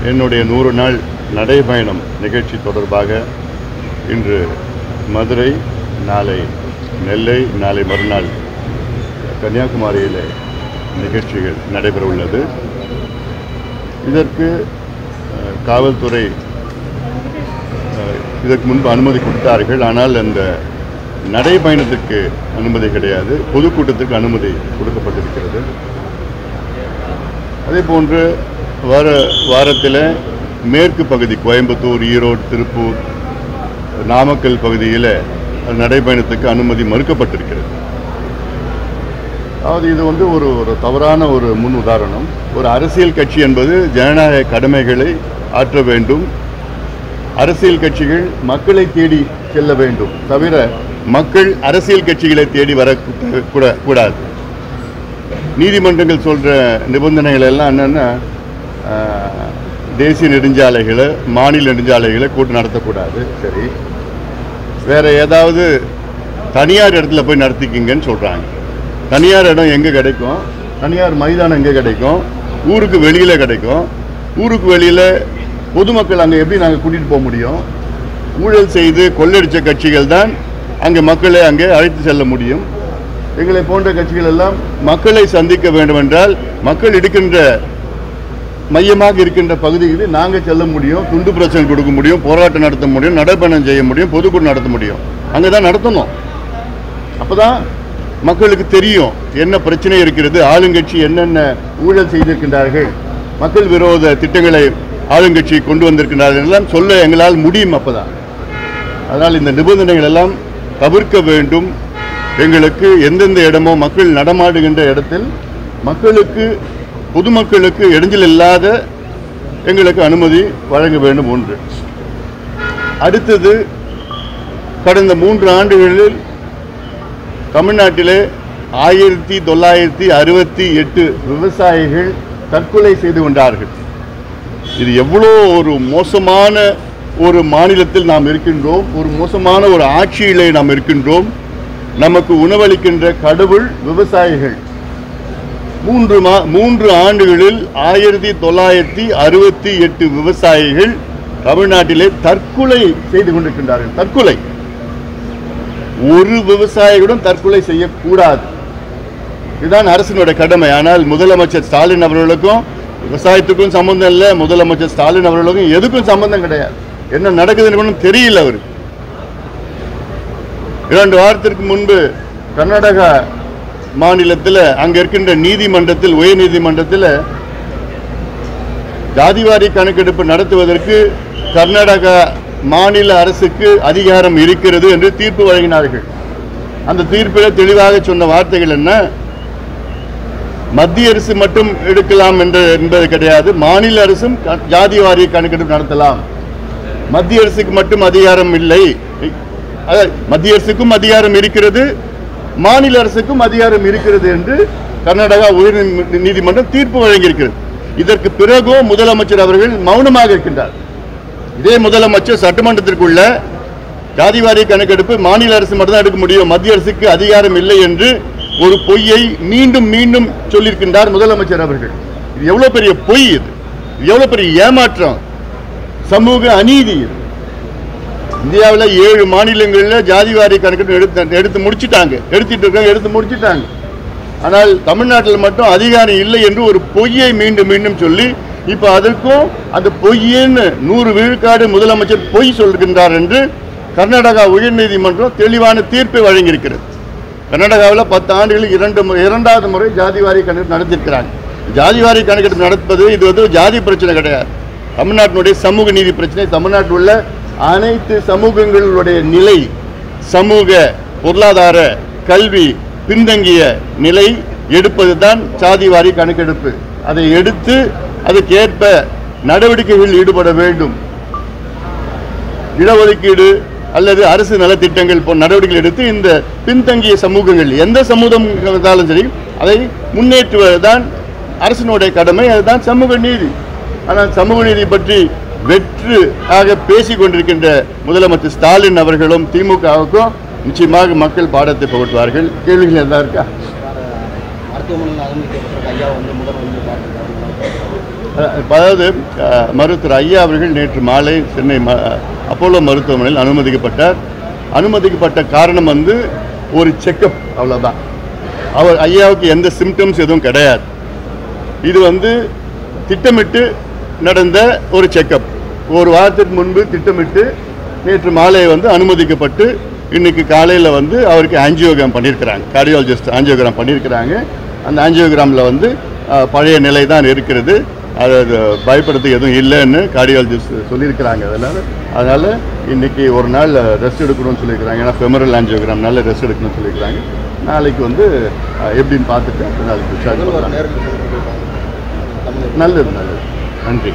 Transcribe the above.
என்னுடைய 100 நாள் நடைபயணம் நிகழ்ச்சி தொடர்பாக இன்று மதுரை, நாளை நெல்லை, நாளை மறுநாள் கன்னியாகுமரியில் நிகழ்ச்சிகள் நடைபெற உள்ளது. இதற்கு காவல்துறை இதற்கு முன்பு அனுமதி கொடுத்தார்கள். ஆனால் அந்த நடைபயணத்திற்கு அனுமதி கிடையாது, பொதுக்கூட்டத்திற்கு அனுமதி கொடுக்கப்பட்டிருக்கிறது. அதே போன்று வாரத்தில் மேற்கு பகுதி கோயம்புத்தூர், ஈரோடு, திருப்பூர், நாமக்கல் பகுதியில் நடைபயணத்துக்கு அனுமதி மறுக்கப்பட்டிருக்கிறது. அதாவது இது ஒரு தவறான ஒரு முன் உதாரணம். ஒரு அரசியல் கட்சி என்பது ஜனநாயக கடமைகளை ஆற்ற வேண்டும். அரசியல் கட்சிகள் மக்களை தேடி செல்ல வேண்டும், தவிர மக்கள் அரசியல் கட்சிகளை தேடி வரக்கூடாது. நீதிமன்றங்கள் சொல்கிற நிபந்தனைகள் எல்லாம் என்னென்னா, தேசிய நெடுஞ்சாலைகளை, மாநில நெடுஞ்சாலைகளை கூட்டம் நடத்தக்கூடாது. சரி, வேறு ஏதாவது தனியார் இடத்துல போய் நடத்திக்கிங்கன்னு சொல்கிறாங்க. தனியார் இடம் எங்கே கிடைக்கும்? தனியார் மைதானம் எங்கே கிடைக்கும்? ஊருக்கு வெளியில் கிடைக்கும். ஊருக்கு வெளியில் பொதுமக்கள் அங்கே எப்படி நாங்கள் கூட்டிகிட்டு போக முடியும்? ஊழல் செய்து கொள்ளடித்த கட்சிகள் தான் அங்கே மக்களை அங்கே அழைத்து செல்ல முடியும். எங்களை போன்ற கட்சிகள் எல்லாம் மக்களை சந்திக்க வேண்டுமென்றால் மக்கள் இருக்கின்ற மையமாக இருக்கின்ற பகுதிகளில் நாங்கள் செல்ல முடியும், துண்டு பிரச்சனை கொடுக்க முடியும், போராட்டம் நடத்த முடியும், நடைபயணம் செய்ய முடியும், பொதுக்கூட்டம் நடத்த முடியும். அங்கே தான் நடத்தணும். அப்போ தான் மக்களுக்கு தெரியும் என்ன பிரச்சனை இருக்கிறது, ஆளுங்கட்சி என்னென்ன ஊழல் செய்திருக்கின்றார்கள், மக்கள் விரோத திட்டங்களை ஆளுங்கட்சி கொண்டு வந்திருக்கின்றார்கள் எல்லாம் சொல்ல எங்களால் முடியும். அப்போ தான் அதனால் இந்த நிபந்தனைகள் எல்லாம் தவிர்க்க வேண்டும். எங்களுக்கு எந்தெந்த இடமோ மக்கள் நடமாடுகின்ற இடத்தில் மக்களுக்கு, பொதுமக்களுக்கு இடைஞ்சல் இல்லாத எங்களுக்கு அனுமதி வழங்க வேண்டும். ஒன்று. அடுத்தது, கடந்த 3 ஆண்டுகளில் தமிழ்நாட்டிலே 1968 விவசாயிகள் தற்கொலை செய்து கொண்டார்கள். இது எவ்வளோ ஒரு மோசமான ஒரு மாநிலத்தில் நாம் இருக்கின்றோம், ஒரு மோசமான ஒரு ஆட்சியிலே நாம் இருக்கின்றோம். நமக்கு உணவளிக்கின்ற கடவுள் விவசாயிகள். 3 ஆண்டுகளில் 1968 விவசாயிகள் தமிழ்நாட்டிலே தற்கொலை செய்து கொண்டிருக்கின்றார்கள். தற்கொலை. ஒரு விவசாயிகளுடன் தற்கொலை செய்யக்கூடாது. இதுதான் அரசினுடைய கடமை. ஆனால் முதலமைச்சர் ஸ்டாலின் அவர்களுக்கும் விவசாயத்துக்கும் சம்பந்தம் இல்லை, முதலமைச்சர் ஸ்டாலின் அவர்களுக்கும் எதுக்கும் சம்பந்தம் கிடையாது. என்ன நடக்குதுன்னு தெரியல அவருக்கு. 2 வாரத்திற்கு முன்பு கர்நாடகா மாநிலத்தில் அங்கே இருக்கின்ற நீதிமன்றத்தில், உயர் நீதிமன்றத்தில் ஜாதிவாரி கணக்கெடுப்பு நடத்துவதற்கு கர்நாடகா மாநில அரசுக்கு அதிகாரம் இருக்கிறது என்று தீர்ப்பு வழங்கினார்கள். அந்த தீர்ப்பில் தெளிவாக சொன்ன வார்த்தைகள் என்ன? மத்திய அரசு மட்டும் எடுக்கலாம் என்பது கிடையாது, மாநில அரசும் ஜாதிவாரி கணக்கெடுப்பு நடத்தலாம். மத்திய அரசுக்கு மட்டும் அதிகாரம் இல்லை, மத்திய அரசுக்கும் அதிகாரம் இருக்கிறது, மாநில அரசுக்கும் அதிகாரம் இருக்கிறது என்று கர்நாடகா உயர் நீதிமன்றம் தீர்ப்பு வழங்கியிருக்கிறது. இதற்கு பிறகும் முதலமைச்சர் அவர்கள் மௌனமாக இருக்கின்றார். இதே முதலமைச்சர் சட்டமன்றத்திற்குள்ள ஜாதிவாரி கணக்கெடுப்பு மாநில அரசு மட்டும்தான் எடுக்க முடியும், மத்திய அரசுக்கு அதிகாரம் இல்லை என்று ஒரு பொய்யை மீண்டும் மீண்டும் சொல்லியிருக்கின்றார் முதலமைச்சர் அவர்கள். இது எவ்வளவு பெரிய பொய், இது எவ்வளவு பெரிய ஏமாற்றம், சமூக அநீதி. இந்தியாவில் 7 மாநிலங்களில் ஜாதிவாரி கணக்கெடுப்பு எடுத்து முடிச்சிட்டாங்க. ஆனால் தமிழ்நாட்டில் மட்டும் அதிகாரம் இல்லை என்று ஒரு பொய்யை மீண்டும் மீண்டும் சொல்லி, இப்போ அதற்கும் அந்த பொய்யன்னு 100 விழுக்காடு முதலமைச்சர் பொய் சொல்கின்றார் என்று கர்நாடகா உயர்நீதிமன்றம் தெளிவான தீர்ப்பை வழங்கியிருக்கிறது. கர்நாடகாவில் 10 ஆண்டுகளில் 2வது முறை ஜாதிவாரி கணக்கெடுப்பு நடத்தியிருக்கிறாங்க. ஜாதிவாரி கணக்கெடுப்பு நடப்பது இது ஜாதி பிரச்சனை கிடையாது, தமிழ்நாட்டினுடைய சமூக நீதி பிரச்சனை. தமிழ்நாட்டில் உள்ள அனைத்து சமூகங்களுடைய நிலை, சமூக பொருளாதார கல்வி பின்தங்கிய நிலை எடுப்பது தான் ஜாதிவாரி கணக்கெடுப்பு. அதை எடுத்து அதுக்கேற்ப நடவடிக்கைகளில் ஈடுபட வேண்டும். இடஒதுக்கீடு அல்லது அரசு நலத்திட்டங்கள் போன்ற நடவடிக்கைகள் எடுத்து இந்த பின்தங்கிய சமூகங்கள் எந்த சமூகம் இருந்தாலும் சரி அதை முன்னேற்றுவதுதான் அரசினுடைய கடமை, அதுதான் சமூக நீதி. ஆனால் சமூக நீதி பற்றி வெற்றாக பேசிக் கொண்டிருக்கின்ற முதலமைச்சர் ஸ்டாலின் அவர்களும் திமுகவுக்கும் நிச்சயமாக மக்கள் பாடத்தை புகட்டுவார்கள். கேள்விகள் எல்லாம் இருக்கா? அதாவது மருத்துவர் ஐயா அவர்கள் நேற்று மாலை சென்னை அப்போலோ மருத்துவமனையில் அனுமதிக்கப்பட்ட காரணம் வந்து ஒரு செக்கப், அவ்வளோதான். ஐயாவுக்கு எந்த சிம்டம்ஸ் எதுவும் கிடையாது. இது வந்து திட்டமிட்டு நடந்த ஒரு செக்கப். ஒரு வாரத்திற்கு முன்பு திட்டமிட்டு நேற்று மாலை வந்து அனுமதிக்கப்பட்டு இன்னைக்கு காலையில் வந்து அவருக்கு ஆஞ்சியோகிராம் பண்ணியிருக்கிறாங்க. கார்டியாலஜிஸ்ட் ஆஞ்சியோகிராம் பண்ணியிருக்கிறாங்க. அந்த ஆஞ்சியோகிராமில் வந்து பழைய நிலை தான் இருக்கிறது, அது பயப்படுறதுக்கு எதுவும் இல்லைன்னு கார்டியாலஜிஸ்ட் சொல்லியிருக்கிறாங்க. அதனால் இன்றைக்கி ஒரு நாள் ரெஸ்ட் எடுக்கணும்னு சொல்லியிருக்கிறாங்க. ஏன்னா ஃபெமரல் ஆஞ்சியோகிராம்னால ரெஸ்ட் எடுக்கணும்னு சொல்லியிருக்கிறாங்க. நாளைக்கு வந்து எப்படின்னு பார்த்துட்டு நாளைக்கு டிஸ்சார்ஜ் பண்ணலாம். நல்லது. நன்றி.